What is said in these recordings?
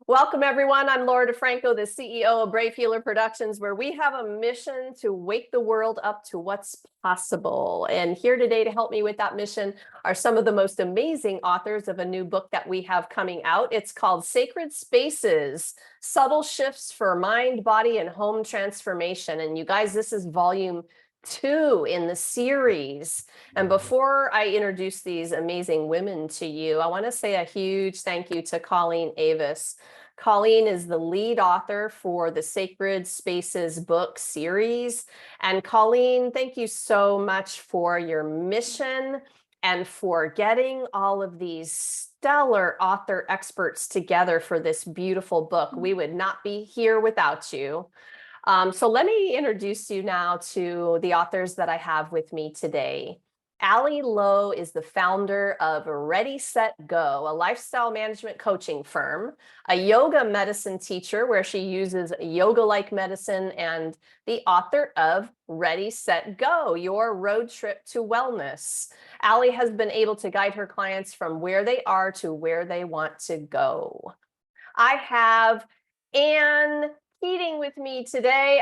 Welcome, everyone. I'm Laura DeFranco, the CEO of Brave Healer Productions, where we have a mission to wake the world up to what's possible. And here today to help me with that mission are some of the most amazing authors of a new book that we have coming out. It's called Sacred Spaces, Subtle Shifts for Mind, Body, and Home Transformation. And you guys, this is volume 2 in the series. And before I introduce these amazing women to you, I want to say a huge thank you to Colleen Avis. Colleen is the lead author for the Sacred Spaces book series. And Colleen, thank you so much for your mission and for getting all of these stellar author experts together for this beautiful book. We would not be here without you. So let me introduce you now to the authors that I have with me today. Ali Lowe is the founder of Ready, Set, Go, a lifestyle management coaching firm, a yoga medicine teacher where she uses yoga-like medicine, and the author of Ready, Set, Go, Your Road Trip to Wellness. Ali has been able to guide her clients from where they are to where they want to go. I have Anne Keating with me today.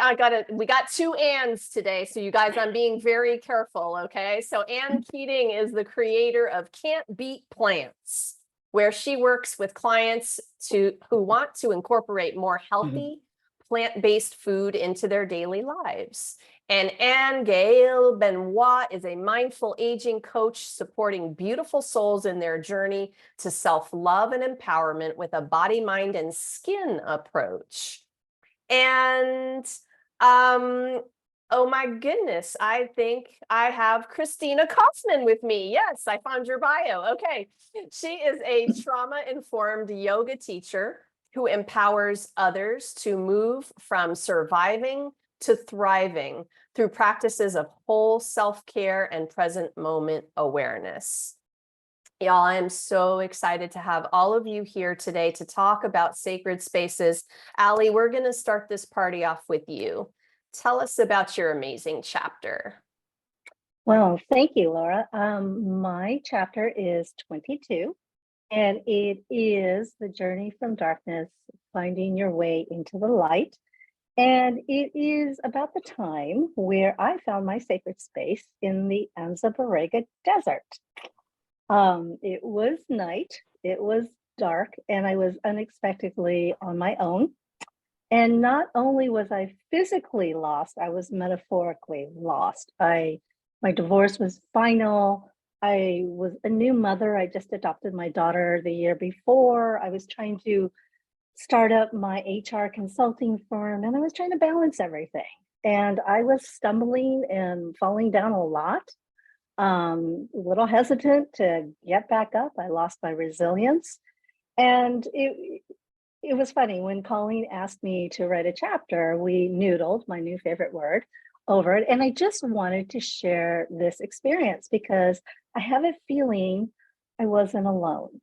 We got 2 Anns today, so you guys, I'm being very careful, okay? So Anne Keating is the creator of Can't Beat Plants, where she works with clients who want to incorporate more healthy, plant-based food into their daily lives. And Anne-Gaëlle Benoit is a mindful aging coach supporting beautiful souls in their journey to self-love and empowerment with a body, mind, and skin approach. And oh my goodness, I think I have Christina Kaufman with me. Yes, I found your bio. Okay. She is a trauma-informed yoga teacher who empowers others to move from surviving to thriving through practices of whole self-care and present moment awareness. Y'all, I am so excited to have all of you here today to talk about sacred spaces. Ali, we're going to start this party off with you. Tell us about your amazing chapter. Well, thank you, Laura. My chapter is 22, and it is the journey from darkness, finding your way into the light. And it is about the time where I found my sacred space in the Anza Borrega Desert. It was night, it was dark, and I was unexpectedly on my own. And not only was I physically lost, I was metaphorically lost. My divorce was final. I was a new mother. I just adopted my daughter the year before. I was trying to start up my HR consulting firm, and I was trying to balance everything. And I was stumbling and falling down a lot. A little hesitant to get back up. I lost my resilience. And it was funny when Colleen asked me to write a chapter, we noodled, my new favorite word, over it. And I just wanted to share this experience because I have a feeling I wasn't alone.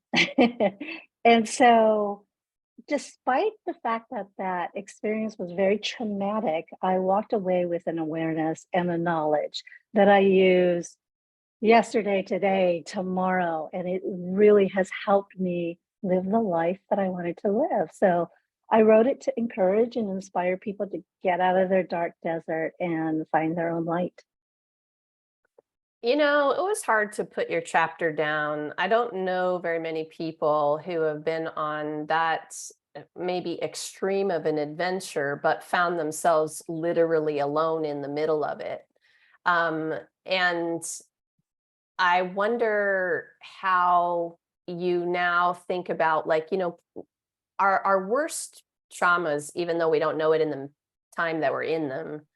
And so despite the fact that that experience was very traumatic, I walked away with an awareness and a knowledge that I use yesterday, today, tomorrow, and it really has helped me live the life that I wanted to live. So I wrote it to encourage and inspire people to get out of their dark desert and find their own light. You know, it was hard to put your chapter down. I don't know very many people who have been on that maybe extreme of an adventure, but found themselves literally alone in the middle of it. And I wonder how you now think about, like, you know, our worst traumas, even though we don't know it in the time that we're in them,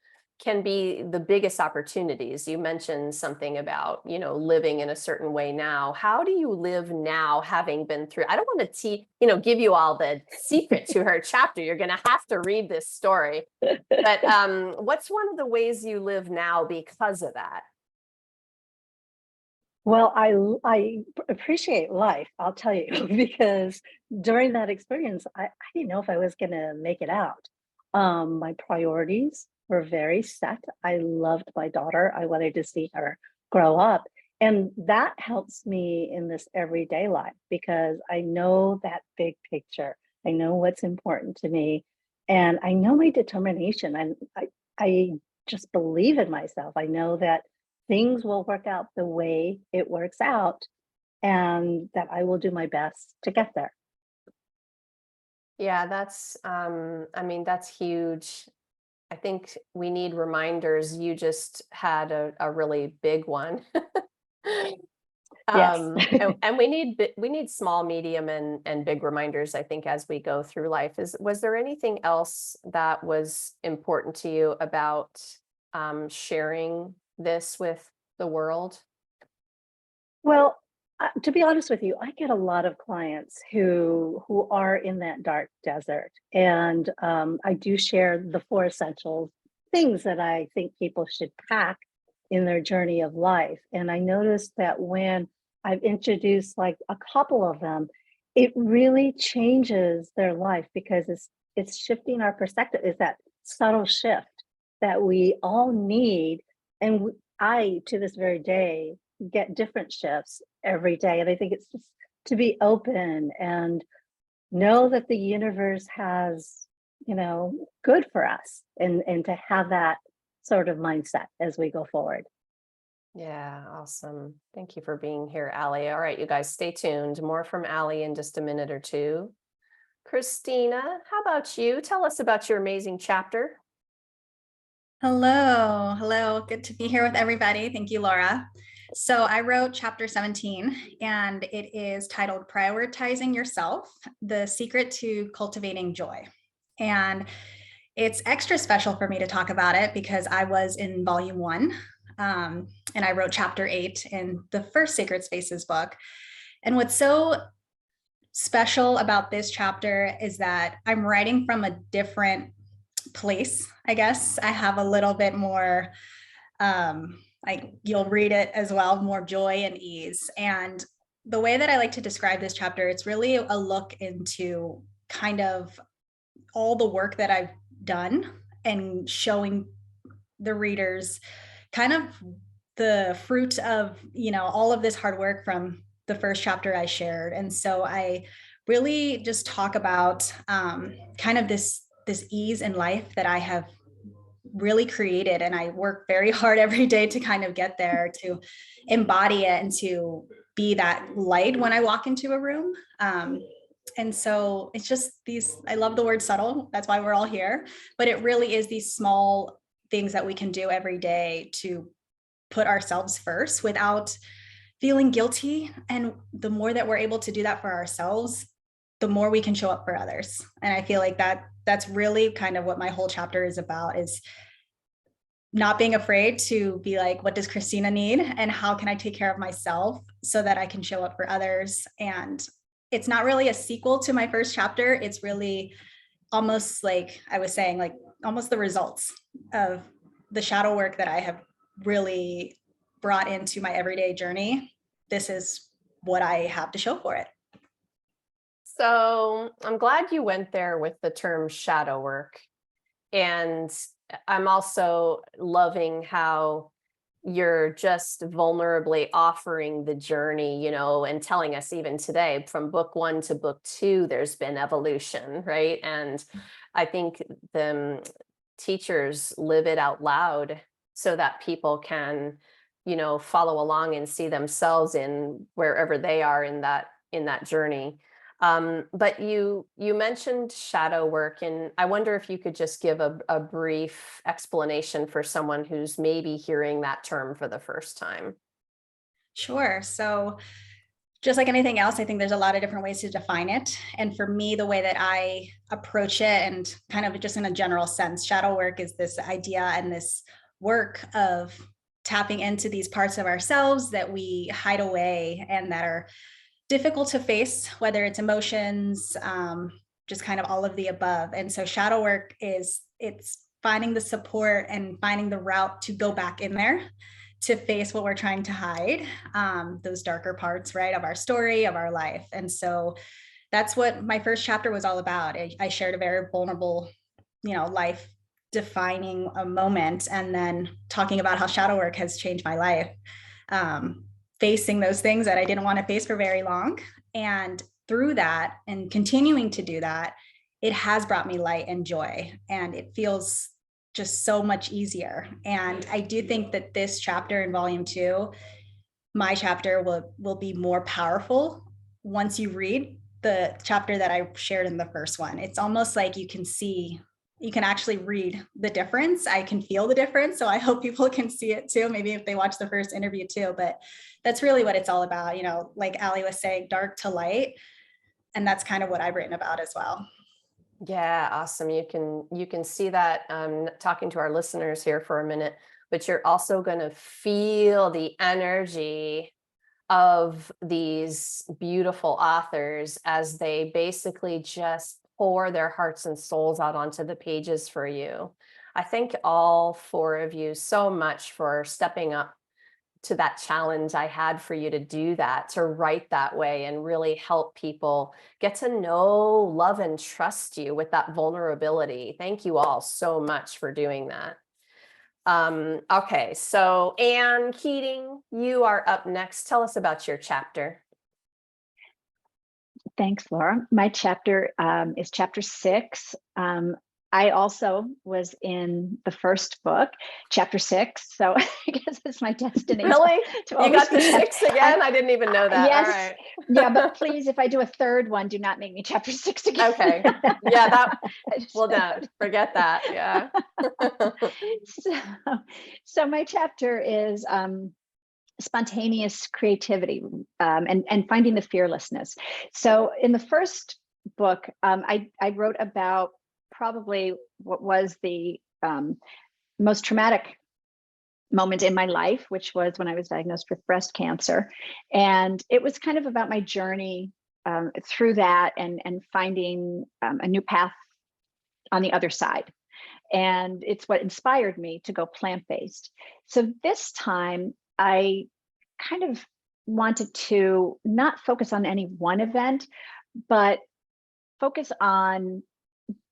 can be the biggest opportunities. You mentioned something about, you know, living in a certain way now. How do you live now, having been through? I don't want to give you all the secret to her chapter. You're going to have to read this story. But what's one of the ways you live now because of that? Well, I appreciate life, I'll tell you, because during that experience, I didn't know if I was going to make it out. My priorities were very set. I loved my daughter. I wanted to see her grow up. And that helps me in this everyday life because I know that big picture. I know what's important to me and I know my determination. And I just believe in myself. I know that things will work out the way it works out and that I will do my best to get there. Yeah, that's I mean, that's huge. I think we need reminders. You just had a really big one. Yes. And we need small, medium, and big reminders, I think, as we go through life. Was there anything else that was important to you about sharing this with the world? Well, to be honest with you, I get a lot of clients who are in that dark desert, and I do share the four essential things that I think people should pack in their journey of life. And I noticed that when I've introduced like a couple of them, it really changes their life because it's shifting our perspective. Is that subtle shift that we all need, and I to this very day get different shifts every day. And I think it's just to be open and know that the universe has, good for us and to have that sort of mindset as we go forward. Yeah, awesome. Thank you for being here, Allie. All right, you guys, stay tuned. More from Allie in just a minute or two. Christina, how about you? Tell us about your amazing chapter. Hello, hello. Good to be here with everybody. Thank you, Laura. So I wrote chapter 17, and it is titled Prioritizing Yourself, The Secret to Cultivating Joy. And it's extra special for me to talk about it because I was in volume 1, and I wrote chapter 8 in the first Sacred Spaces book. And what's so special about this chapter is that I'm writing from a different place, I guess. I have a little bit more, like you'll read it as well, more joy and ease. And the way that I like to describe this chapter, it's really a look into kind of all the work that I've done and showing the readers kind of the fruit of, all of this hard work from the first chapter I shared. And so I really just talk about kind of this ease in life that I have really created. And I work very hard every day to kind of get there, to embody it and to be that light when I walk into a room. And so it's just I love the word subtle. That's why we're all here, but it really is these small things that we can do every day to put ourselves first without feeling guilty. And the more that we're able to do that for ourselves, the more we can show up for others. And I feel like that's really kind of what my whole chapter is about, is not being afraid to be like, what does Christina need? And how can I take care of myself so that I can show up for others? And it's not really a sequel to my first chapter. It's really almost like I was saying, like almost the results of the shadow work that I have really brought into my everyday journey. This is what I have to show for it. So I'm glad you went there with the term shadow work. And I'm also loving how you're just vulnerably offering the journey, and telling us even today from book 1 to book 2, there's been evolution, right? And I think the teachers live it out loud so that people can, follow along and see themselves in wherever they are in that journey. But you mentioned shadow work, and I wonder if you could just give a brief explanation for someone who's maybe hearing that term for the first time. Sure. So just like anything else, I think there's a lot of different ways to define it. And for me, the way that I approach it, and kind of just in a general sense, shadow work is this idea and this work of tapping into these parts of ourselves that we hide away and that are difficult to face, whether it's emotions, just kind of all of the above. And so shadow work it's finding the support and finding the route to go back in there to face what we're trying to hide, those darker parts, right, of our story, of our life. And so that's what my first chapter was all about. I shared a very vulnerable, life defining a moment, and then talking about how shadow work has changed my life. facing those things that I didn't want to face for very long. And through that and continuing to do that, it has brought me light and joy, and it feels just so much easier. And I do think that this chapter in volume 2, my chapter, will be more powerful once you read the chapter that I shared in the first one. It's almost like you can actually read the difference. I can feel the difference. So I hope people can see it too, maybe if they watch the first interview too. But that's really what it's all about. You know, like Ali was saying, dark to light. And that's kind of what I've written about as well. Yeah, awesome. You can see that talking to our listeners here for a minute, but you're also going to feel the energy of these beautiful authors as they basically just pour their hearts and souls out onto the pages for you. I thank all 4 of you so much for stepping up to that challenge I had for you to do that, to write that way and really help people get to know, love, and trust you with that vulnerability. Thank you all so much for doing that. Okay, so Anne Keating, you are up next. Tell us about your chapter. Thanks, Laura. My chapter is chapter 6. I also was in the first book, chapter 6. So I guess it's my destiny. Really? To You got always the be 6 again? I didn't even know that. Yes. All right. Yeah, but please, if I do a third one, do not make me chapter 6 again. Okay. Yeah, that, well, So- no, forget that. Yeah. so my chapter is spontaneous creativity and finding the fearlessness. So in the first book, I wrote about probably what was the most traumatic moment in my life, which was when I was diagnosed with breast cancer. And it was kind of about my journey through that and finding a new path on the other side. And it's what inspired me to go plant-based. So this time I kind of wanted to not focus on any one event, but focus on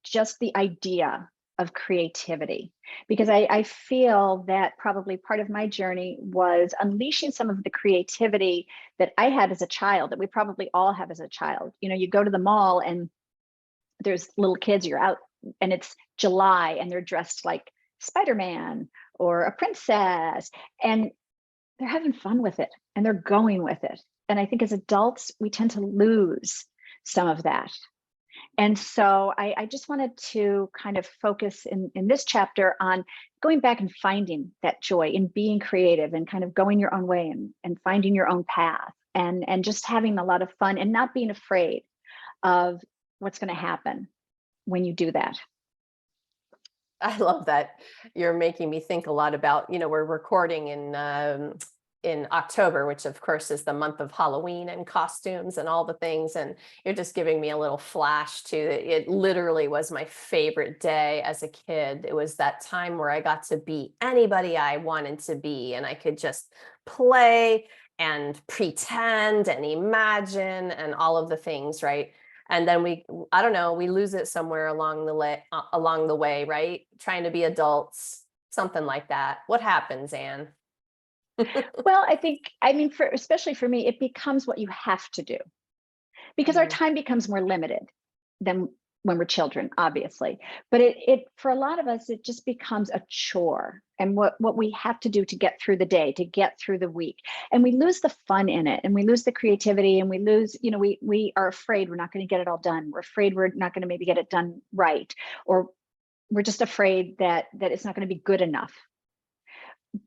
just the idea of creativity, because I feel that probably part of my journey was unleashing some of the creativity that I had as a child, that we probably all have as a child. You know, you go to the mall and there's little kids, you're out and it's July and they're dressed like Spider-Man or a princess, and they're having fun with it and they're going with it. And I think as adults, we tend to lose some of that. And so I just wanted to kind of focus in this chapter on going back and finding that joy in being creative and kind of going your own way and finding your own path and just having a lot of fun and not being afraid of what's going to happen when you do that. I love that. You're making me think a lot about, you know, we're recording in October, which of course is the month of Halloween and costumes and all the things. And you're just giving me a little flash to it. It literally was my favorite day as a kid. It was that time where I got to be anybody I wanted to be, and I could just play and pretend and imagine and all of the things, right? And then I don't know, we lose it somewhere along the way, right? Trying to be adults, something like that. What happens, Anne? Well, I mean, especially for me, it becomes what you have to do, because our time becomes more limited than when we're children, obviously. But it for a lot of us, it just becomes a chore and what we have to do to get through the day, to get through the week. And we lose the fun in it, and we lose the creativity, and we lose, you know, we are afraid we're not going to get it all done. We're afraid we're not going to maybe get it done right, or we're just afraid that it's not going to be good enough.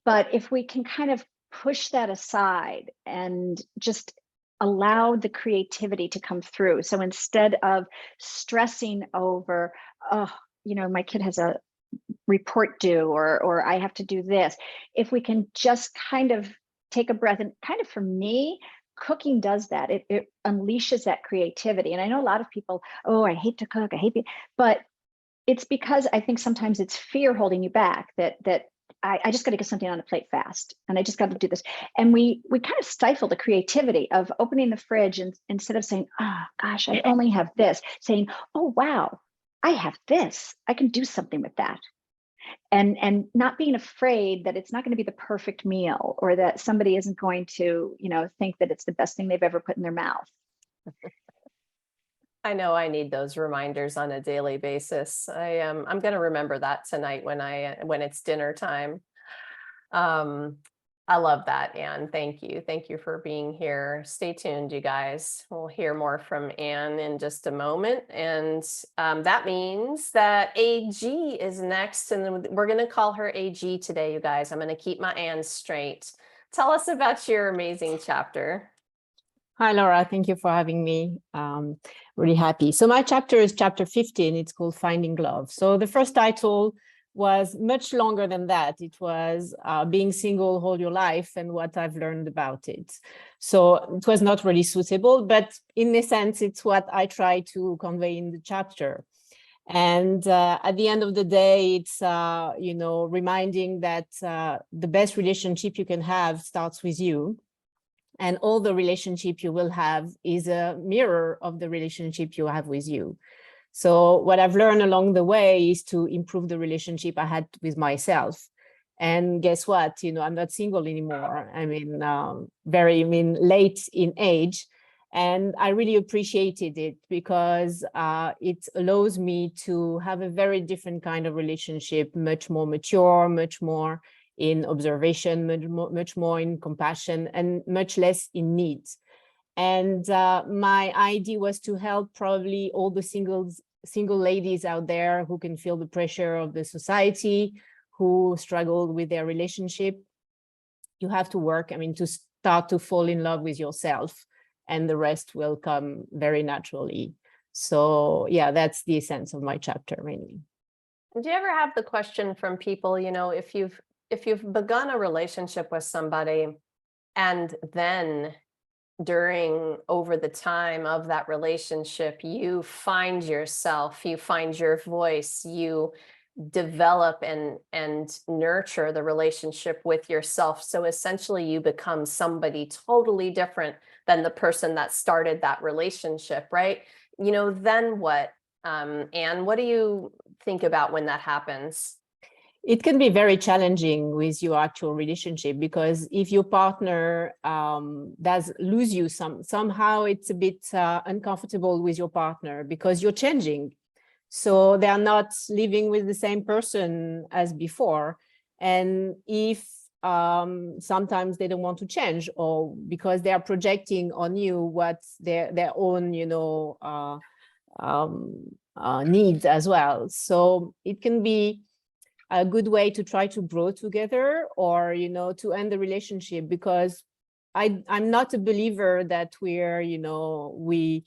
But if we can kind of push that aside and just allow the creativity to come through. So instead of stressing over, oh, you know, my kid has a report due, or I have to do this, if we can just kind of take a breath, and kind of for me, cooking does that. It unleashes that creativity. And I know a lot of people, oh, I hate to cook, but it's because I think sometimes it's fear holding you back, that I just got to get something on the plate fast, and I just got to do this. And we kind of stifle the creativity of opening the fridge, and instead of saying, oh gosh, I only have this, saying, oh wow, I have this, I can do something with that. and not being afraid that it's not going to be the perfect meal, or that somebody isn't going to, think that it's the best thing they've ever put in their mouth. I know I need those reminders on a daily basis. I'm going to remember that tonight when it's dinner time. I love that, Anne. Thank you. Thank you for being here. Stay tuned, you guys. We'll hear more from Anne in just a moment. And that means that AG is next. And then we're going to call her AG today, you guys. I'm going to keep my Anne straight. Tell us about your amazing chapter. Hi, Laura. Thank you for having me. Really happy. So my chapter is chapter 15. It's called Finding Love. So the first title was much longer than that. It was Being Single All Your Life and What I've Learned About It. So it was not really suitable, but in a sense, it's what I try to convey in the chapter. And at the end of the day, it's, reminding that the best relationship you can have starts with you. And all the relationship you will have is a mirror of the relationship you have with you. So what I've learned along the way is to improve the relationship I had with myself. And guess what? I'm not single anymore. Late in age. And I really appreciated it because it allows me to have a very different kind of relationship, much more mature, much more in observation, much more in compassion, and much less in need. And my idea was to help probably all the single ladies out there who can feel the pressure of the society, who struggle with their relationship. You have to work, to start to fall in love with yourself, and the rest will come very naturally. So yeah, that's the essence of my chapter mainly. Do you ever have the question from people, if you've begun a relationship with somebody and then over the time of that relationship, you find yourself, you find your voice, you develop and nurture the relationship with yourself. So essentially you become somebody totally different than the person that started that relationship, right? Then what? Anne, what do you think about when that happens? It can be very challenging with your actual relationship, because if your partner does lose you somehow, it's a bit uncomfortable with your partner because you're changing. So they are not living with the same person as before. And if sometimes they don't want to change, or because they are projecting on you what their own, needs as well. So it can be a good way to try to grow together, or, to end the relationship, because I'm not a believer that the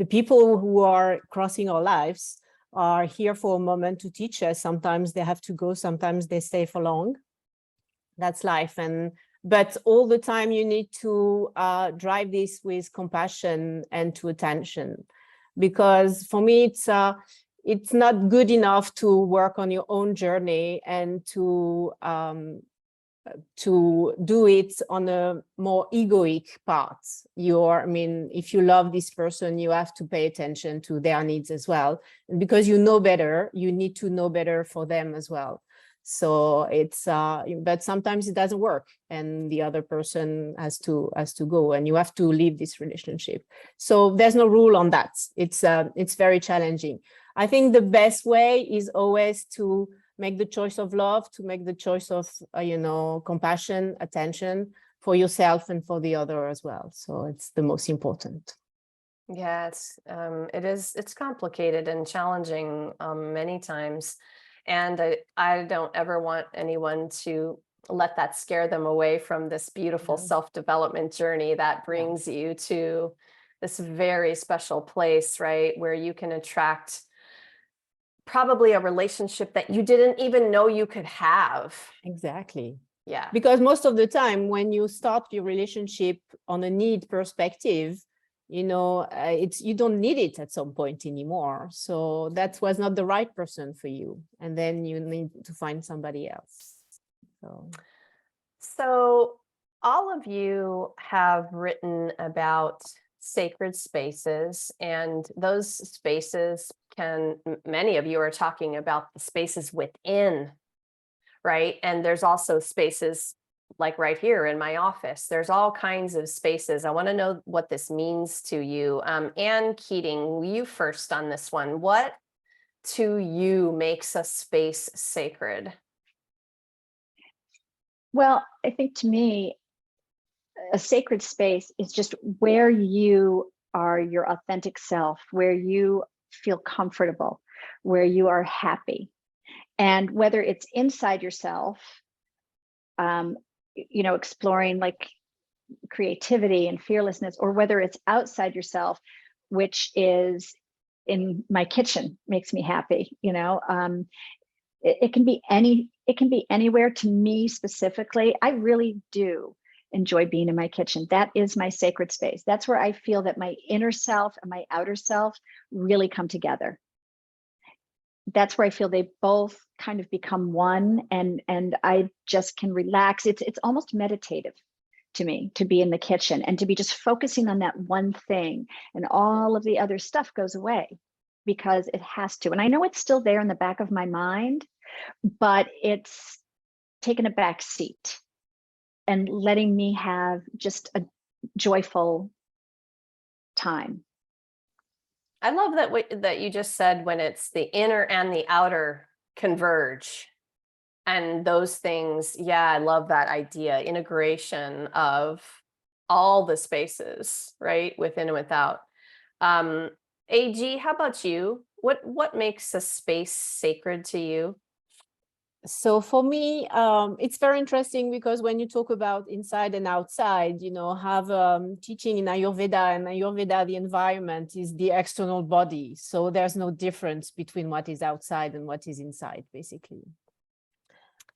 people who are crossing our lives are here for a moment to teach us. Sometimes they have to go, sometimes they stay for long. That's life. But all the time you need to drive this with compassion and to attention, because for me, it's not good enough to work on your own journey and to do it on a more egoic part. If you love this person, you have to pay attention to their needs as well. And because you know better, you need to know better for them as well. So but sometimes it doesn't work, and the other person has to go, and you have to leave this relationship. So there's no rule on that. It's very challenging. I think the best way is always to make the choice of love, to make the choice of, compassion, attention for yourself and for the other as well. So it's the most important. Yeah, it's complicated and challenging many times. And I don't ever want anyone to let that scare them away from this beautiful self-development journey that brings you to this very special place, right? Where you can attract probably a relationship that you didn't even know you could have. Exactly. Yeah. Because most of the time when you start your relationship on a need perspective, you don't need it at some point anymore. So that was not the right person for you. And then you need to find somebody else. So all of you have written about sacred spaces, and those spaces many of you are talking about the spaces within right? And there's also spaces like right here in my office. There's all kinds of spaces. I want to know what this means to you. Ann Keating, you first on this one. What to you makes a space sacred? Well, I think to me, a sacred space is just where you are your authentic self, where you feel comfortable, where you are happy. And whether it's inside yourself, exploring like creativity and fearlessness, or whether it's outside yourself, which is in my kitchen, makes me happy. It can be anywhere. To me specifically, I really do enjoy being in my kitchen. That is my sacred space. That's where I feel that my inner self and my outer self really come together. That's where I feel they both kind of become one, and I just can relax. It's almost meditative to me to be in the kitchen and to be just focusing on that one thing, and all of the other stuff goes away because it has to. And I know it's still there in the back of my mind, but it's taken a back seat and letting me have just a joyful time. I love that you just said when it's the inner and the outer converge, and those things. Yeah, I love that idea. Integration of all the spaces, right? Within and without. AG, how about you? What makes a space sacred to you? So for me, it's very interesting because when you talk about inside and outside, have teaching in Ayurveda, and Ayurveda, the environment is the external body. So there's no difference between what is outside and what is inside, basically.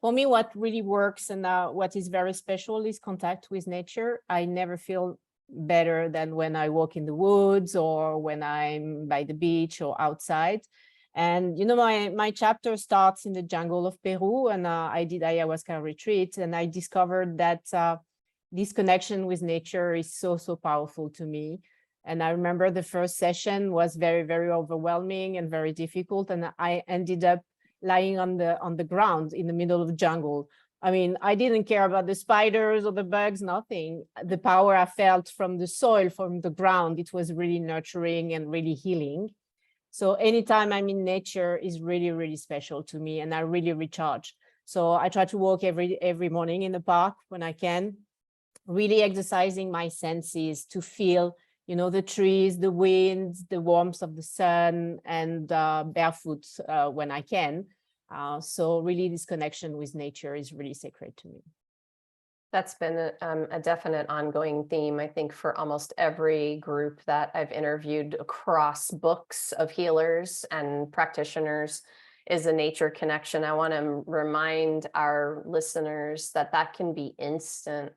For me, what really works and what is very special is contact with nature. I never feel better than when I walk in the woods or when I'm by the beach or outside. And my chapter starts in the jungle of Peru, and I did ayahuasca retreat, and I discovered that this connection with nature is so powerful to me. And I remember the first session was very, very overwhelming and very difficult, and I ended up lying on the ground in the middle of the jungle. I mean, I didn't care about the spiders or the bugs, nothing. The power I felt from the soil, from the ground, it was really nurturing and really healing. So anytime I'm in nature is really, really special to me, and I really recharge. So I try to walk every morning in the park when I can, really exercising my senses to feel, the trees, the wind, the warmth of the sun, and barefoot when I can. So really this connection with nature is really sacred to me. That's been a definite ongoing theme, I think, for almost every group that I've interviewed across books of healers and practitioners, is a nature connection. I want to remind our listeners that can be instant,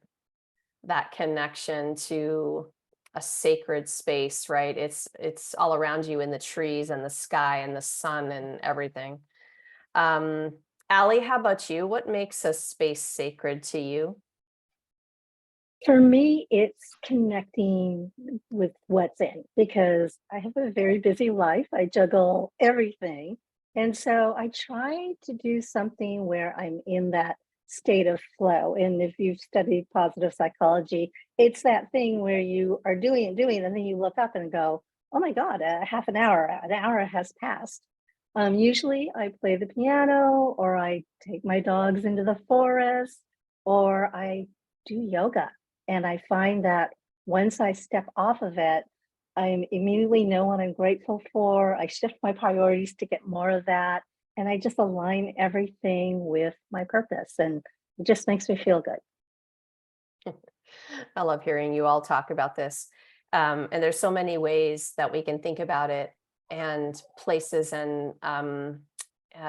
that connection to a sacred space, right? It's all around you in the trees and the sky and the sun and everything. Allie, how about you? What makes a space sacred to you? For me, it's connecting with what's in, because I have a very busy life. I juggle everything. And so I try to do something where I'm in that state of flow. And if you've studied positive psychology, it's that thing where you are doing, and then you look up and go, oh my God, half an hour has passed. Usually I play the piano, or I take my dogs into the forest, or I do yoga. And I find that once I step off of it, I immediately know what I'm grateful for. I shift my priorities to get more of that. And I just align everything with my purpose. And it just makes me feel good. I love hearing you all talk about this. And there's so many ways that we can think about it, and places and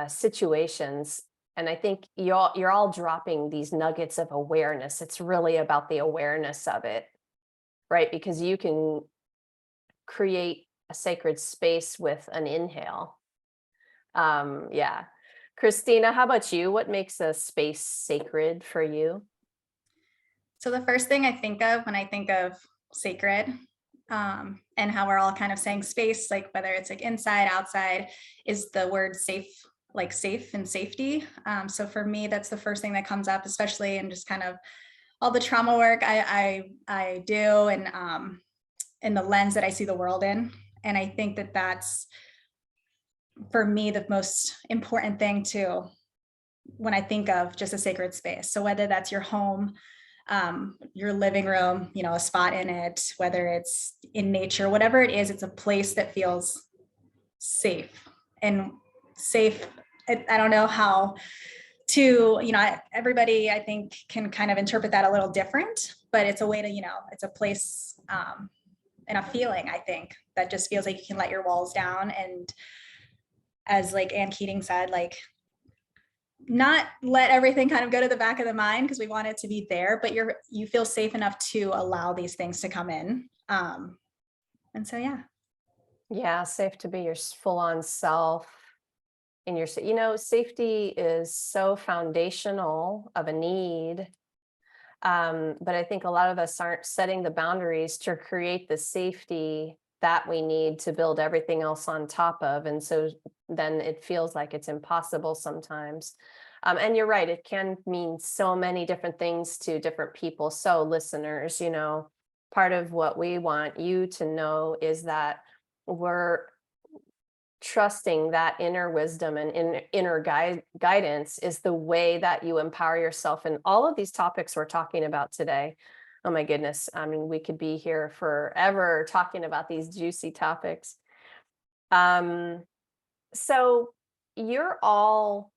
situations. And I think you're all dropping these nuggets of awareness. It's really about the awareness of it, right? Because you can create a sacred space with an inhale. Yeah. Christina, how about you? What makes a space sacred for you? So the first thing I think of when I think of sacred, and how we're all kind of saying space, like whether it's like inside, outside, is the word safe. like safe and safety. So for me, that's the first thing that comes up, especially in just kind of all the trauma work I do, and in the lens that I see the world in. And I think that that's, for me, the most important thing too, when I think of just a sacred space. So whether that's your home, your living room, you know, a spot in it, whether it's in nature, whatever it is, it's a place that feels safe. And safe, I don't know how to, you know, everybody I think can kind of interpret that a little different, but it's a way to, you know, it's a place and a feeling, I think, that just feels like you can let your walls down. And as like Ann Keating said, like, not let everything kind of go to the back of the mind, because we want it to be there, but you feel safe enough to allow these things to come in. And so, yeah. Yeah, safe to be your full-on self. In your, you know, safety is so foundational of a need. But I think a lot of us aren't setting the boundaries to create the safety that we need to build everything else on top of. And so then it feels like it's impossible sometimes. And you're right, it can mean so many different things to different people. So listeners, you know, part of what we want you to know is that we're trusting that inner wisdom and inner guidance is the way that you empower yourself in all of these topics we're talking about today. Oh my goodness. I mean, we could be here forever talking about these juicy topics. So you're all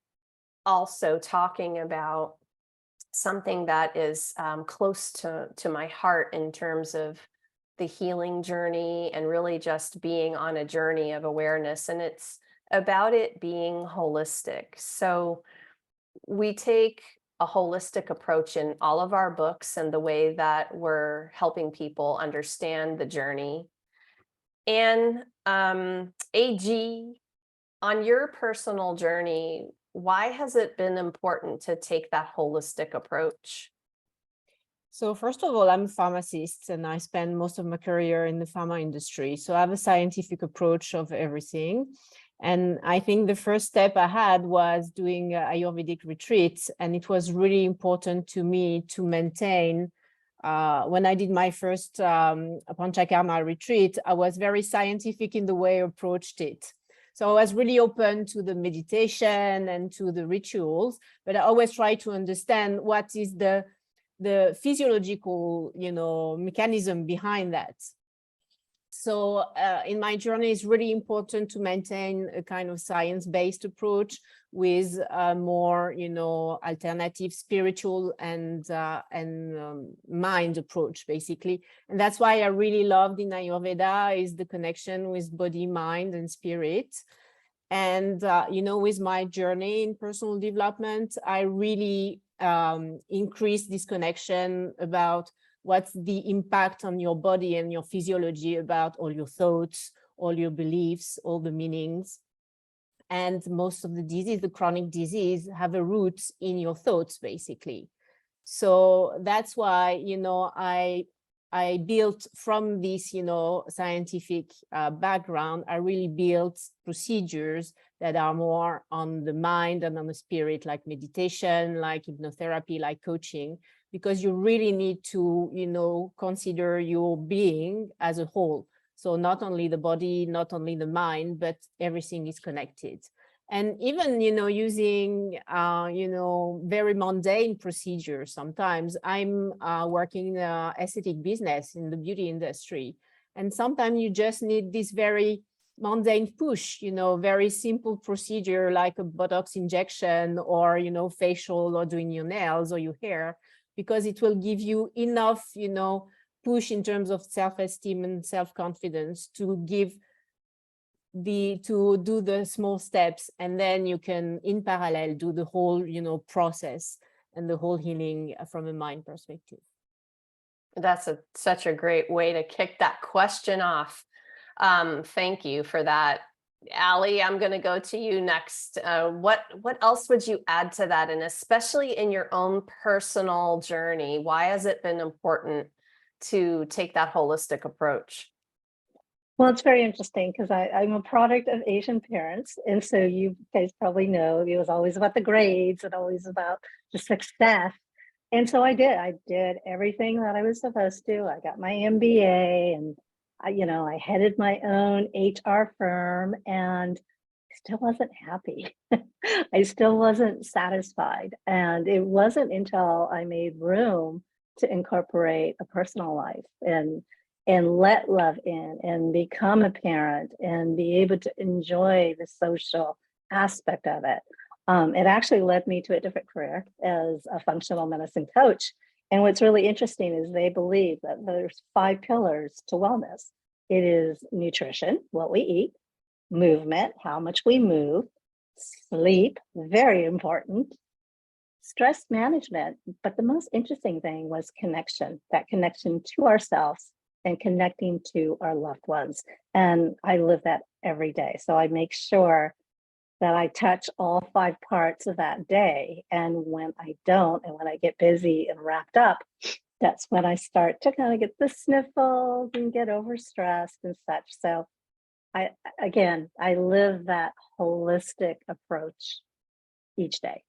also talking about something that is close to my heart in terms of the healing journey and really just being on a journey of awareness. And it's about it being holistic. So we take a holistic approach in all of our books and the way that we're helping people understand the journey. And AG, on your personal journey, why has it been important to take that holistic approach? So first of all, I'm a pharmacist and I spend most of my career in the pharma industry. So I have a scientific approach of everything. And I think the first step I had was doing Ayurvedic retreats. And it was really important to me to maintain, when I did my first Panchakarma retreat, I was very scientific in the way I approached it. So I was really open to the meditation and to the rituals, but I always try to understand what is the physiological, you know, mechanism behind that. So in my journey, it's really important to maintain a kind of science-based approach with a more, you know, alternative spiritual and mind approach, basically. And that's why I really loved in Ayurveda is the connection with body, mind, and spirit. And, you know, with my journey in personal development, I really increase this connection about what's the impact on your body and your physiology about all your thoughts, all your beliefs, all the meanings. And most of the disease, the chronic disease, have a root in your thoughts, basically. So that's why, you know, I built from this, you know, scientific background, I really built procedures that are more on the mind and on the spirit, like meditation, like hypnotherapy, like coaching, because you really need to, you know, consider your being as a whole. So not only the body, not only the mind, but everything is connected. And even, you know, using, you know, very mundane procedures. Sometimes I'm working in the aesthetic business in the beauty industry. And sometimes you just need this very mundane push, you know, very simple procedure like a Botox injection or, you know, facial or doing your nails or your hair, because it will give you enough, you know, push in terms of self-esteem and self-confidence to do the small steps, and then you can in parallel do the whole, you know, process and the whole healing from a mind perspective. That's such a great way to kick that question off. Thank you for that. Allie, I'm going to go to you next. What else would you add to that? And especially in your own personal journey, why has it been important to take that holistic approach? Well, it's very interesting because I'm a product of Asian parents. And so you guys probably know it was always about the grades and always about the success. And so I did everything that I was supposed to. I got my MBA and I headed my own HR firm and I still wasn't happy. I still wasn't satisfied. And it wasn't until I made room to incorporate a personal life and let love in and become a parent and be able to enjoy the social aspect of it. It actually led me to a different career as a functional medicine coach. And what's really interesting is they believe that there's 5 pillars to wellness. It is nutrition, what we eat, movement, how much we move, sleep, very important, stress management. But the most interesting thing was connection, that connection to ourselves and connecting to our loved ones. And I live that every day. So I make sure that I touch all 5 parts of that day. And when I don't, and when I get busy and wrapped up, that's when I start to kind of get the sniffles and get overstressed and such. So I live that holistic approach each day.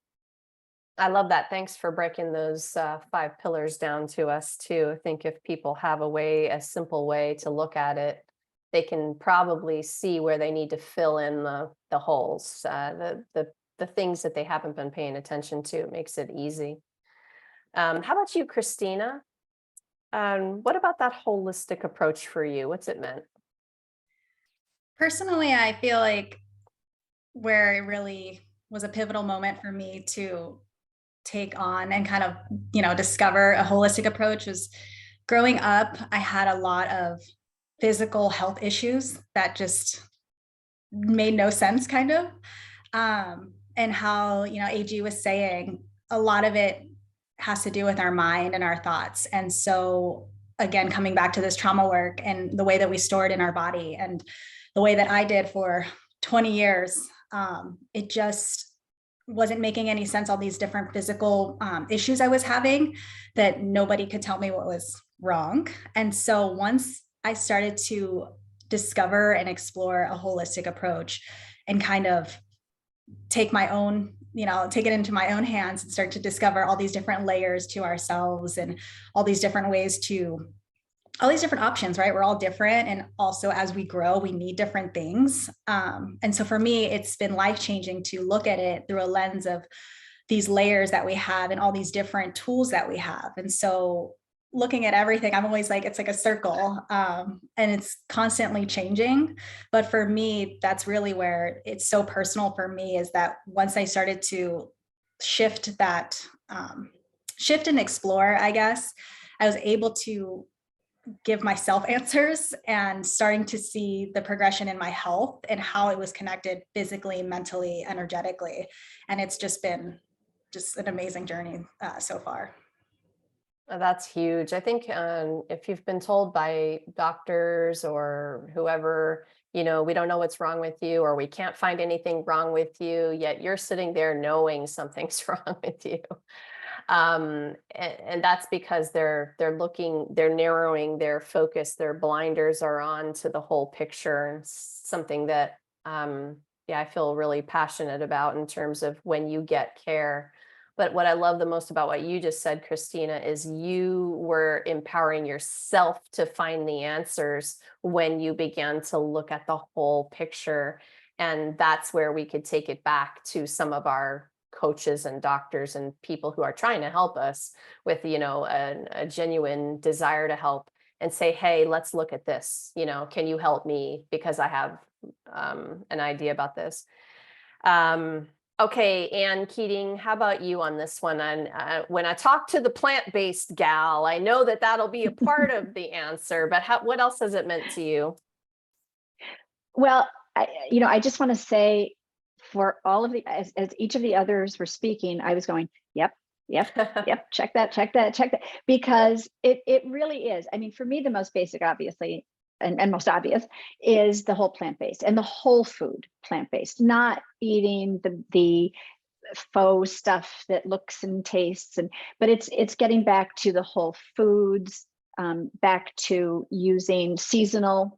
I love that. Thanks for breaking those 5 pillars down to us too. I think if people have a simple way to look at it, they can probably see where they need to fill in the holes, the things that they haven't been paying attention to. It makes it easy. How about you, Christina? What about that holistic approach for you? What's it meant? Personally, I feel like where it really was a pivotal moment for me to take on and kind of, discover a holistic approach was growing up. I had a lot of physical health issues that just made no sense, kind of. And how, AG was saying, a lot of it has to do with our mind and our thoughts. And so, again, coming back to this trauma work and the way that we store it in our body and the way that I did for 20 years, it just wasn't making any sense. All these different physical issues I was having that nobody could tell me what was wrong. And so once I started to discover and explore a holistic approach and kind of take it into my own hands and start to discover all these different layers to ourselves and all these different options, right? We're all different. And also as we grow, we need different things. And so for me, it's been life-changing to look at it through a lens of these layers that we have and all these different tools that we have. And so looking at everything, I'm always like, it's like a circle, and it's constantly changing. But for me, that's really where it's so personal for me, is that once I started to shift and explore, I guess, I was able to give myself answers and starting to see the progression in my health and how it was connected physically, mentally, energetically. And it's just been an amazing journey so far. That's huge. I think if you've been told by doctors or whoever, we don't know what's wrong with you, or we can't find anything wrong with you, yet you're sitting there knowing something's wrong with you. And that's because they're narrowing their focus, their blinders are on to the whole picture. Something that, I feel really passionate about in terms of when you get care. But what I love the most about what you just said, Christina, is you were empowering yourself to find the answers when you began to look at the whole picture. And that's where we could take it back to some of our coaches and doctors and people who are trying to help us with, a genuine desire to help, and say, hey, let's look at this. Can you help me? Because I have an idea about this. Okay, Ann Keating, how about you on this one? And when I talk to the plant-based gal, I know that that'll be a part of the answer, but what else has it meant to you? Well, I just want to say, for all of as each of the others were speaking, I was going, yep, check that, because it really is. I mean, for me, the most basic, obviously, and most obvious, is the whole plant-based and the whole food plant-based, not eating the faux stuff that looks and tastes, but it's getting back to the whole foods, back to using seasonal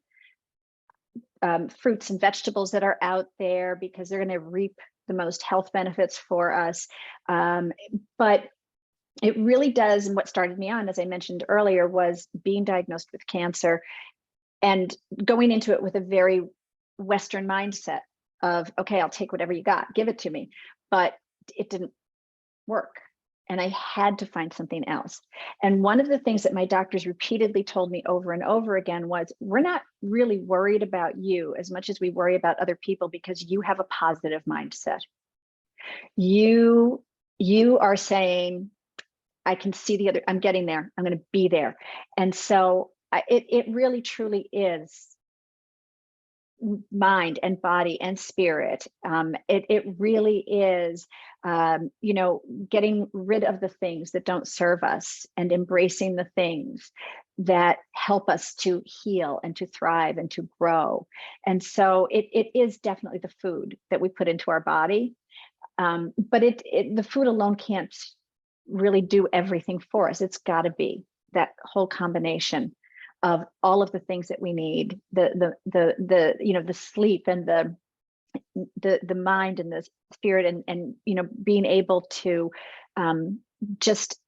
fruits and vegetables that are out there because they're going to reap the most health benefits for us. But it really does. And what started me on, as I mentioned earlier, was being diagnosed with cancer and going into it with a very Western mindset of, okay, I'll take whatever you got, give it to me. But it didn't work. And I had to find something else. And one of the things that my doctors repeatedly told me over and over again was, we're not really worried about you as much as we worry about other people because you have a positive mindset. You are saying, I can see the other, I'm getting there, I'm going to be there. And so it really truly is mind and body and spirit. It really is, getting rid of the things that don't serve us and embracing the things that help us to heal and to thrive and to grow. And so it is definitely the food that we put into our body. But the food alone can't really do everything for us. It's got to be that whole combination of all of the things that we need, the sleep and the mind and the spirit and being able to just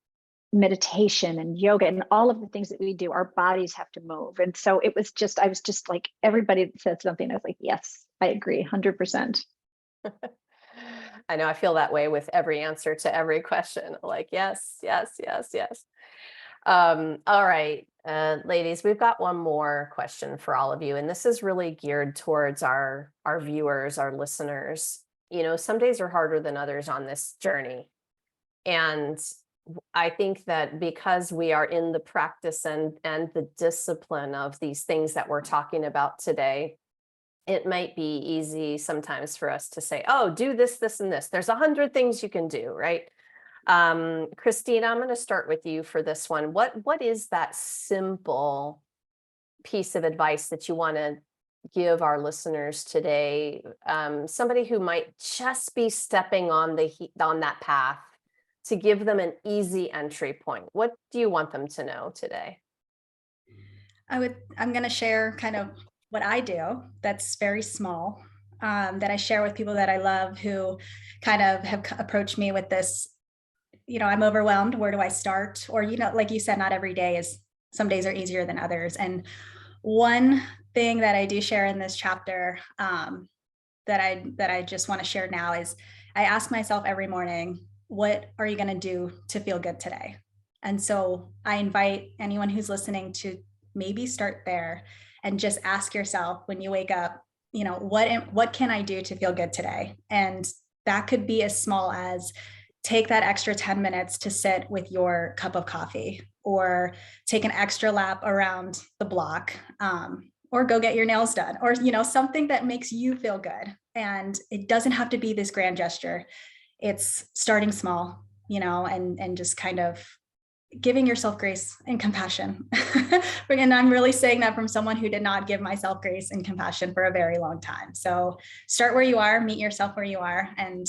meditation and yoga and all of the things that we do, our bodies have to move. And so I was just like, everybody that said something, I was like, yes, I agree 100%. I know I feel that way with every answer to every question. Like, yes, yes, yes, yes. All right, ladies, we've got one more question for all of you. And this is really geared towards our viewers, our listeners. Some days are harder than others on this journey. And I think that because we are in the practice and the discipline of these things that we're talking about today, it might be easy sometimes for us to say, oh, do this, this, and this. There's 100 things you can do, right? Christina, I'm going to start with you for this one. What is that simple piece of advice that you want to give our listeners today? Somebody who might just be stepping on that path, to give them an easy entry point. What do you want them to know today? I'm going to share kind of what I do that's very small, that I share with people that I love who kind of have approached me with this, I'm overwhelmed. Where do I start? Or, like you said, not every day some days are easier than others. And one thing that I do share in this chapter that I just want to share now is I ask myself every morning, what are you going to do to feel good today? And so I invite anyone who's listening to maybe start there and just ask yourself when you wake up, what can I do to feel good today? And that could be as small as take that extra 10 minutes to sit with your cup of coffee, or take an extra lap around the block, or go get your nails done, or, something that makes you feel good. And it doesn't have to be this grand gesture. It's starting small, and just kind of giving yourself grace and compassion. And I'm really saying that from someone who did not give myself grace and compassion for a very long time. So start where you are, meet yourself where you are, and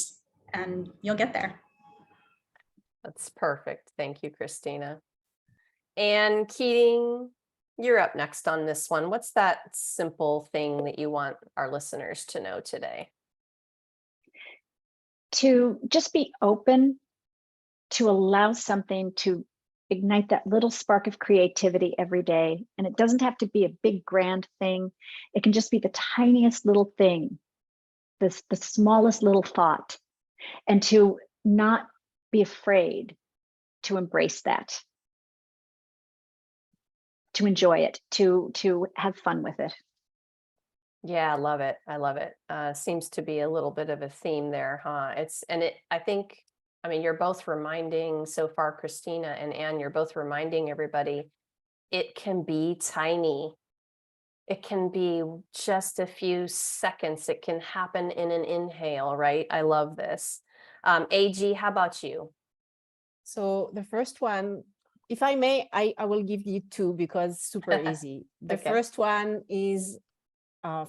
you'll get there. That's perfect. Thank you, Christina. And Keating, you're up next on this one. What's that simple thing that you want our listeners to know today? To just be open, to allow something to ignite that little spark of creativity every day. And it doesn't have to be a big grand thing. It can just be the tiniest little thing, the smallest little thought, and to not be afraid to embrace that, to enjoy it, to have fun with it. Yeah, I love it. I love it. Seems to be a little bit of a theme there, huh? I mean, you're both reminding so far, Christina and Anne, you're both reminding everybody, it can be tiny. It can be just a few seconds. It can happen in an inhale, right? I love this. AG, how about you? So the first one, if I may, I will give you two because super easy. The Okay. first one is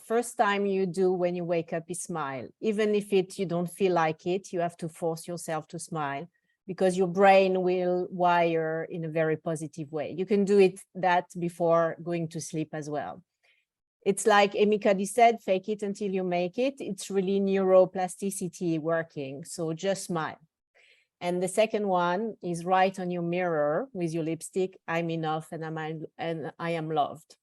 first time you do when you wake up is smile. Even if you don't feel like it, you have to force yourself to smile because your brain will wire in a very positive way. You can do that before going to sleep as well. It's like Amy Cuddy said, fake it until you make it. It's really neuroplasticity working. So just smile. And the second one is write on your mirror with your lipstick, I'm enough and I am loved.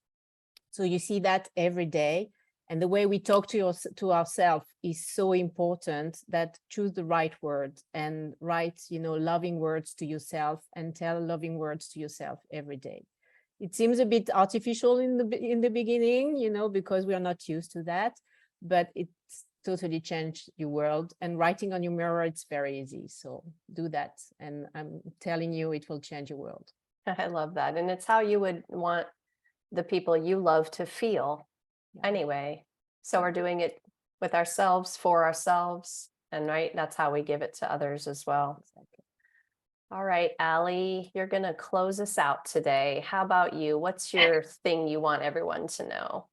So you see that every day. And the way we talk to ourselves is so important, that choose the right words and write, loving words to yourself and tell loving words to yourself every day. It seems a bit artificial in the beginning, because we are not used to that, but it's totally changed your world. And writing on your mirror, it's very easy. So do that. And I'm telling you, it will change your world. I love that. And it's how you would want the people you love to feel anyway. So we're doing it with ourselves, for ourselves, and that's how we give it to others as well. All right, Allie, you're going to close us out today. How about you? What's your thing you want everyone to know?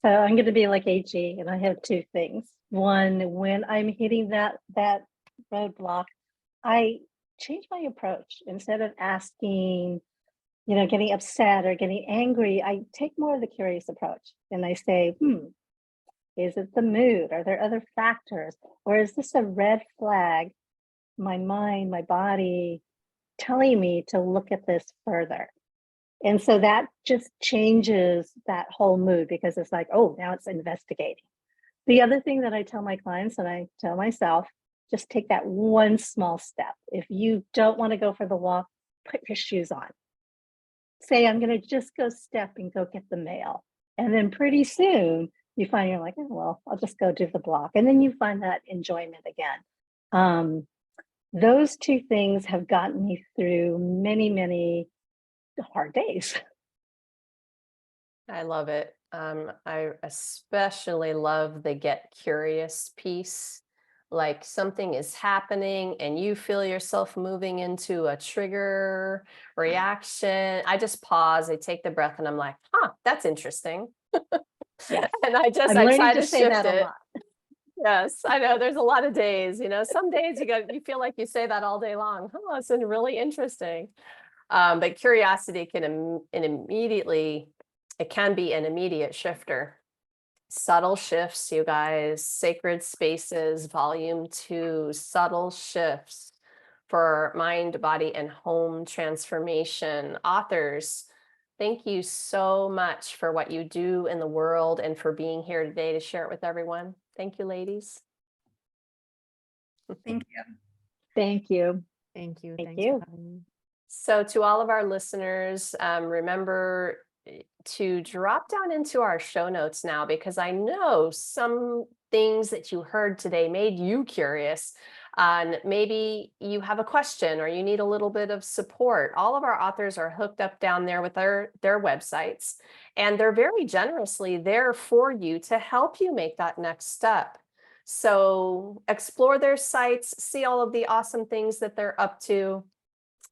So I'm going to be like AG, and I have two things. One, when I'm hitting that roadblock, I change my approach. Instead of asking, getting upset or getting angry, I take more of the curious approach. And I say, is it the mood? Are there other factors? Or is this a red flag? My mind, my body telling me to look at this further. And so that just changes that whole mood, because it's like, oh, now it's investigating. The other thing that I tell my clients, and I tell myself, just take that one small step. If you don't want to go for the walk, put your shoes on. Say, I'm going to just go step and go get the mail. And then pretty soon you find you're like, oh, well, I'll just go do the block. And then you find that enjoyment again. Those two things have gotten me through many, many hard days. I love it. I especially love the get curious piece. Like something is happening and you feel yourself moving into a trigger reaction. I just pause, I take the breath, and I'm like, that's interesting. Yes. And I I'm try learning to to say shift that it. a lot. Yes, I know. There's a lot of days, some days you feel like you say that all day long. Oh, it's really interesting. But curiosity can it can be an immediate shifter. Subtle shifts, you guys. Sacred Spaces, Volume 2, subtle shifts for mind, body, and home transformation. Authors, thank you so much for what you do in the world and for being here today to share it with everyone. Thank you, ladies. Thank you. Thank you. Thank you. Thank Thanks you. for having me. So to all of our listeners, remember to drop down into our show notes now, because I know some things that you heard today made you curious. And maybe you have a question or you need a little bit of support. All of our authors are hooked up down there with their websites, and they're very generously there for you to help you make that next step. So explore their sites, see all of the awesome things that they're up to.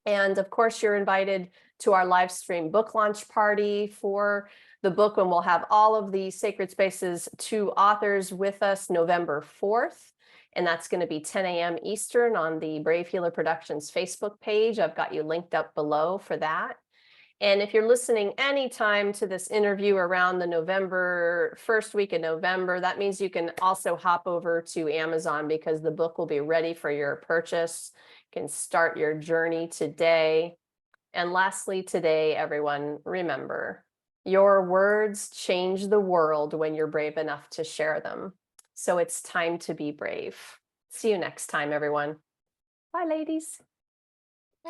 And of course, you're invited to our live stream book launch party for the book, when we'll have all of the Sacred Spaces 2 authors with us November 4th. And that's going to be 10 a.m. Eastern on the Brave Healer Productions Facebook page. I've got you linked up below for that. And if you're listening anytime to this interview around the first week of November, that means you can also hop over to Amazon, because the book will be ready for your purchase. You can start your journey today. And lastly, today, everyone, remember, your words change the world when you're brave enough to share them. So it's time to be brave. See you next time, everyone. Bye, ladies.